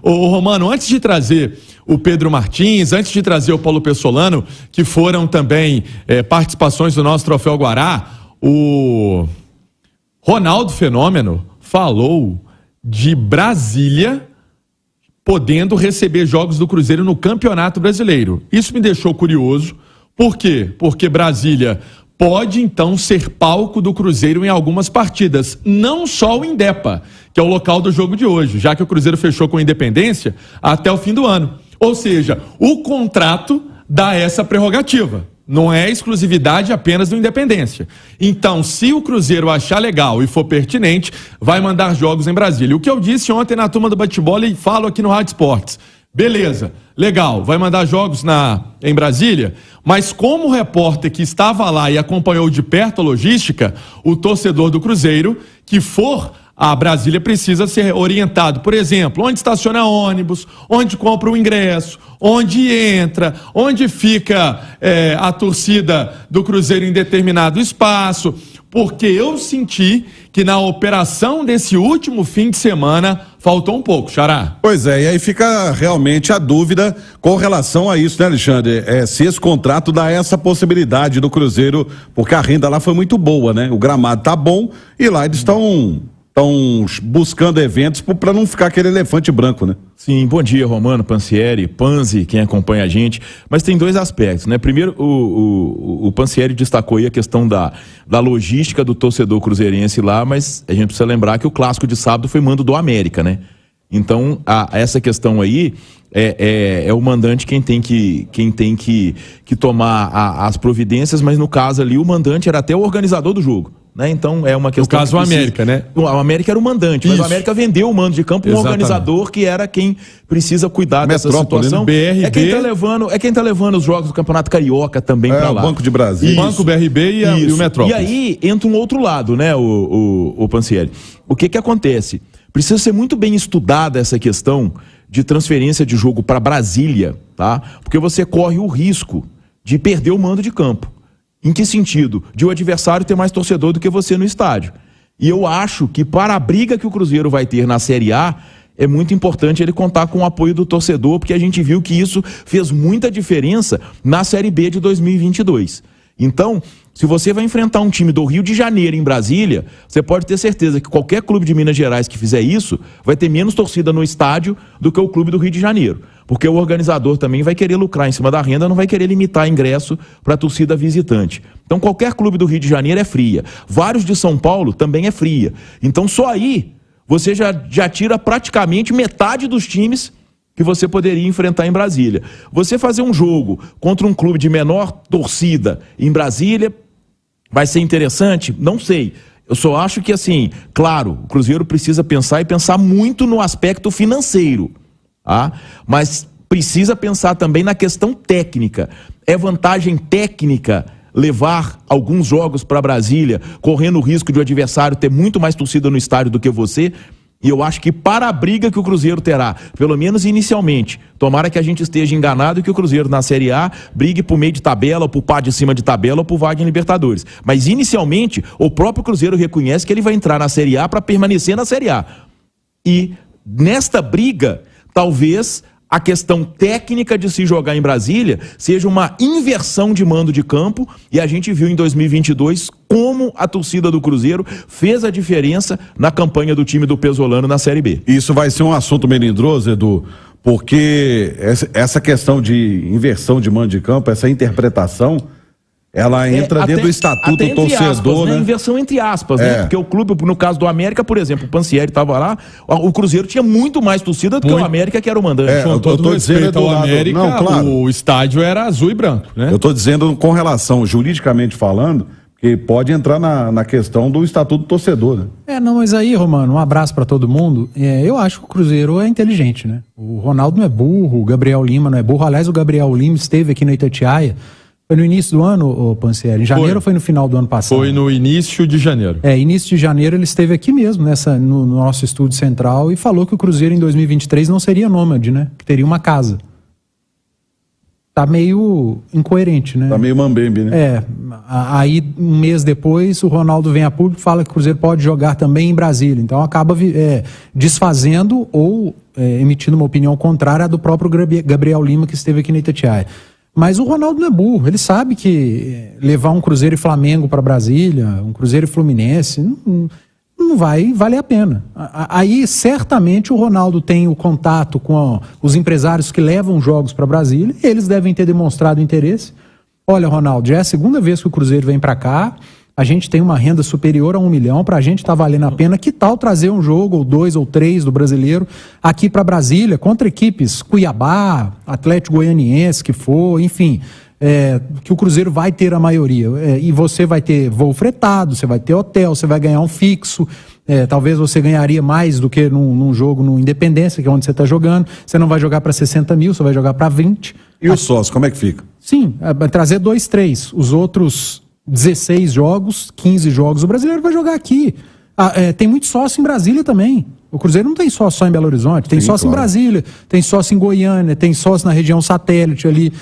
Ô Romano, antes de trazer o Pedro Martins, antes de trazer o Paulo Pessolano, que foram também participações do nosso Troféu Guará, o Ronaldo Fenômeno falou de Brasília podendo receber jogos do Cruzeiro no Campeonato Brasileiro. Isso me deixou curioso. Por quê? Porque Brasília pode, então, ser palco do Cruzeiro em algumas partidas, não só o Indepa, que é o local do jogo de hoje, já que o Cruzeiro fechou com a Independência até o fim do ano. Ou seja, o contrato dá essa prerrogativa. Não é exclusividade apenas do Independência. Então, se o Cruzeiro achar legal e for pertinente, vai mandar jogos em Brasília. O que eu disse ontem na turma do bate-bola e falo aqui no Rádio Esportes. Beleza, legal, vai mandar jogos em Brasília, mas como repórter que estava lá e acompanhou de perto a logística, o torcedor do Cruzeiro que for a Brasília precisa ser orientado, por exemplo, onde estaciona ônibus, onde compra o ingresso, onde entra, onde fica a torcida do Cruzeiro em determinado espaço, porque eu senti que na operação desse último fim de semana faltou um pouco, Xará. Pois é, e aí fica realmente a dúvida com relação a isso, né, Alexandre? Se esse contrato dá essa possibilidade do Cruzeiro, porque a renda lá foi muito boa, né? O gramado tá bom e lá eles estão buscando eventos para não ficar aquele elefante branco, né? Sim, bom dia, Romano, Pansieri, Panzi, quem acompanha a gente. Mas tem dois aspectos, né? Primeiro, o Pansieri destacou aí a questão da logística do torcedor cruzeirense lá, mas a gente precisa lembrar que o clássico de sábado foi mando do América, né? Então, essa questão aí é o mandante quem tem que tomar as providências, mas no caso ali o mandante era até o organizador do jogo. Né? Então é uma questão. No caso, o América, né? O América era o mandante, mas o América vendeu o mando de campo para um organizador que era quem precisa cuidar dessa situação. BRB. É quem tá levando os jogos do Campeonato Carioca também para lá. O Banco de Brasília. Banco BRB e o Metrópolis. E aí entra um outro lado, né, o Pansieri. O que acontece? Precisa ser muito bem estudada essa questão de transferência de jogo para Brasília, tá? Porque você corre o risco de perder o mando de campo. Em que sentido? De o adversário ter mais torcedor do que você no estádio. E eu acho que para a briga que o Cruzeiro vai ter na Série A, é muito importante ele contar com o apoio do torcedor, porque a gente viu que isso fez muita diferença na Série B de 2022. Então, se você vai enfrentar um time do Rio de Janeiro em Brasília, você pode ter certeza que qualquer clube de Minas Gerais que fizer isso vai ter menos torcida no estádio do que o clube do Rio de Janeiro. Porque o organizador também vai querer lucrar em cima da renda, não vai querer limitar ingresso para a torcida visitante. Então qualquer clube do Rio de Janeiro é fria. Vários de São Paulo também é fria. Então só aí você já tira praticamente metade dos times que você poderia enfrentar em Brasília. Você fazer um jogo contra um clube de menor torcida em Brasília vai ser interessante? Não sei. Eu só acho que, assim, claro, o Cruzeiro precisa pensar muito no aspecto financeiro, tá? Mas precisa pensar também na questão técnica. É vantagem técnica levar alguns jogos para Brasília, correndo o risco de o adversário ter muito mais torcida no estádio do que você? E eu acho que para a briga que o Cruzeiro terá, pelo menos inicialmente, tomara que a gente esteja enganado e que o Cruzeiro na Série A brigue por meio de tabela, ou por par de cima de tabela, ou por vaga em Libertadores. Mas inicialmente, o próprio Cruzeiro reconhece que ele vai entrar na Série A para permanecer na Série A. E nesta briga, talvez a questão técnica de se jogar em Brasília seja uma inversão de mando de campo, e a gente viu em 2022 como a torcida do Cruzeiro fez a diferença na campanha do time do Pesolano na Série B. Isso vai ser um assunto melindroso, Edu, porque essa questão de inversão de mando de campo, essa interpretação, ela entra dentro do estatuto do torcedor, aspas, né? Inversão entre aspas, né? Porque o clube, no caso do América, por exemplo, o Pansieri estava lá, o Cruzeiro tinha muito mais torcida do que o América, que era o mandante. Com todo respeito ao América, claro, o estádio era azul e branco, né? Eu estou dizendo com relação, juridicamente falando, que pode entrar na questão do estatuto do torcedor, né? Não, mas aí, Romano, um abraço para todo mundo. Eu acho que o Cruzeiro é inteligente, né? O Ronaldo não é burro, o Gabriel Lima não é burro. Aliás, o Gabriel Lima esteve aqui no Itatiaia. Foi no início do ano, Pansieri? Em janeiro ou foi no final do ano passado? Foi no início de janeiro. Início de janeiro ele esteve aqui mesmo, no nosso estúdio central, e falou que o Cruzeiro em 2023 não seria nômade, né? Que teria uma casa. tá meio incoerente, né? Tá meio mambembe, né? Aí um mês depois o Ronaldo vem a público e fala que o Cruzeiro pode jogar também em Brasília. Então acaba desfazendo ou emitindo uma opinião contrária à do próprio Gabriel Lima, que esteve aqui na Itatiaia. Mas o Ronaldo não é burro, ele sabe que levar um Cruzeiro e Flamengo para Brasília, um Cruzeiro e Fluminense, não vai valer a pena. Aí certamente o Ronaldo tem o contato com os empresários que levam jogos para Brasília, e eles devem ter demonstrado interesse. Olha, Ronaldo, já é a segunda vez que o Cruzeiro vem para cá, a gente tem uma renda superior a 1 milhão, para a gente tá valendo a pena, que tal trazer um jogo, ou 2 ou 3 do Brasileiro, aqui para Brasília, contra equipes Cuiabá, Atlético Goianiense, que for, enfim, que o Cruzeiro vai ter a maioria, e você vai ter voo fretado, você vai ter hotel, você vai ganhar um fixo, talvez você ganharia mais do que num jogo no Independência, que é onde você está jogando, você não vai jogar para 60 mil, você vai jogar para 20. E o sócio, como é que fica? Sim, vai trazer 2, 3, os outros 16 jogos, 15 jogos, o brasileiro vai jogar aqui. Tem muito sócio em Brasília também. O Cruzeiro não tem sócio só em Belo Horizonte, tem sócio em Brasília, tem sócio em Goiânia, tem sócio na região satélite ali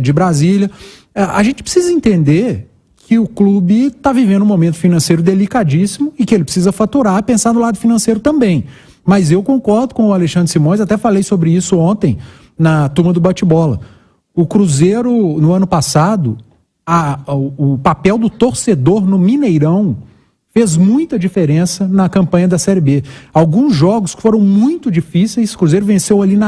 de Brasília. A gente precisa entender que o clube está vivendo um momento financeiro delicadíssimo e que ele precisa faturar, pensar no lado financeiro também. Mas eu concordo com o Alexandre Simões, até falei sobre isso ontem na turma do bate-bola. O Cruzeiro, no ano passado, o papel do torcedor no Mineirão fez muita diferença na campanha da Série B. Alguns jogos que foram muito difíceis, o Cruzeiro venceu ali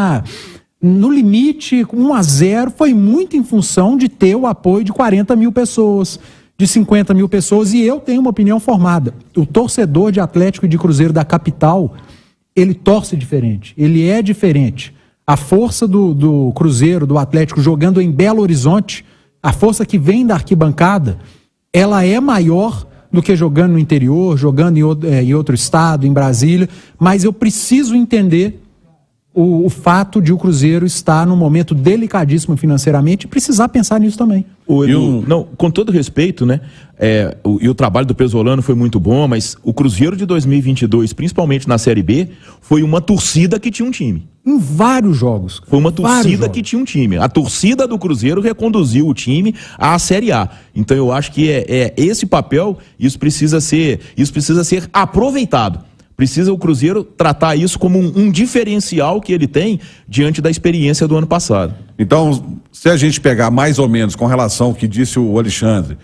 no limite, 1-0, foi muito em função de ter o apoio de 40 mil pessoas, de 50 mil pessoas, e eu tenho uma opinião formada. O torcedor de Atlético e de Cruzeiro da capital, ele torce diferente, ele é diferente. A força do Cruzeiro, do Atlético, jogando em Belo Horizonte, a força que vem da arquibancada, ela é maior do que jogando no interior, jogando em outro estado, em Brasília, mas eu preciso entender o fato de o Cruzeiro estar num momento delicadíssimo financeiramente e precisar pensar nisso também. Não, com todo respeito, né? O trabalho do Pesolano foi muito bom, mas o Cruzeiro de 2022, principalmente na Série B, foi uma torcida que tinha um time. Em vários jogos. Foi uma torcida que tinha um time. A torcida do Cruzeiro reconduziu o time à Série A. Então eu acho que esse papel, isso precisa ser aproveitado. Precisa o Cruzeiro tratar isso como um diferencial que ele tem diante da experiência do ano passado. Então, se a gente pegar mais ou menos com relação ao que disse o Alexandre,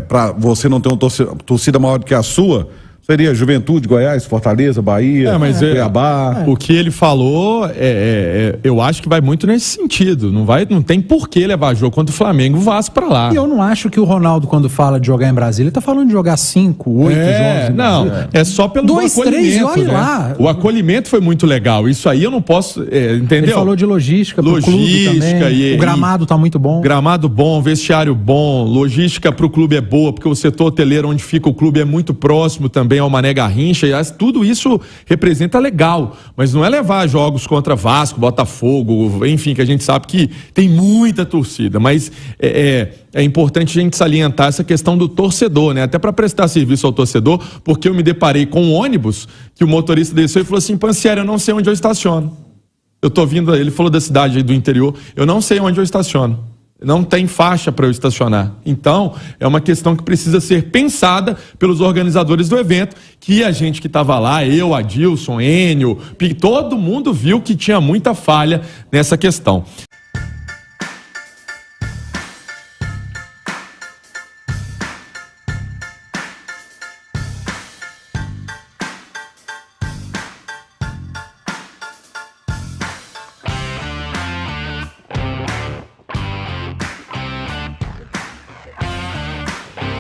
para você não ter uma torcida maior do que a sua, seria Juventude, Goiás, Fortaleza, Bahia, Cuiabá. O que ele falou, eu acho que vai muito nesse sentido. Não tem por que levar jogo contra o Flamengo e o Vasco pra lá. E eu não acho que o Ronaldo, quando fala de jogar em Brasília, ele tá falando de jogar 5, 8 jogos. Não, é só pelo 2, 3 e olha né? lá. O acolhimento foi muito legal. Isso aí eu não posso, entendeu? Ele falou de logística pro clube também. O gramado tá muito bom. Gramado bom, vestiário bom, logística pro clube é boa, porque o setor hoteleiro onde fica o clube é muito próximo também ao Mané Garrincha, e tudo isso representa legal, mas não é levar jogos contra Vasco, Botafogo, enfim, que a gente sabe que tem muita torcida, mas é importante a gente salientar essa questão do torcedor, né? Até para prestar serviço ao torcedor, porque eu me deparei com um ônibus que o motorista desceu e falou assim: Pansieri, eu não sei onde eu estaciono. Eu tô vindo, ele falou da cidade aí do interior, eu não sei onde eu estaciono. Não tem faixa para eu estacionar. Então, é uma questão que precisa ser pensada pelos organizadores do evento, que a gente que estava lá, eu, Adilson, Enio, todo mundo viu que tinha muita falha nessa questão.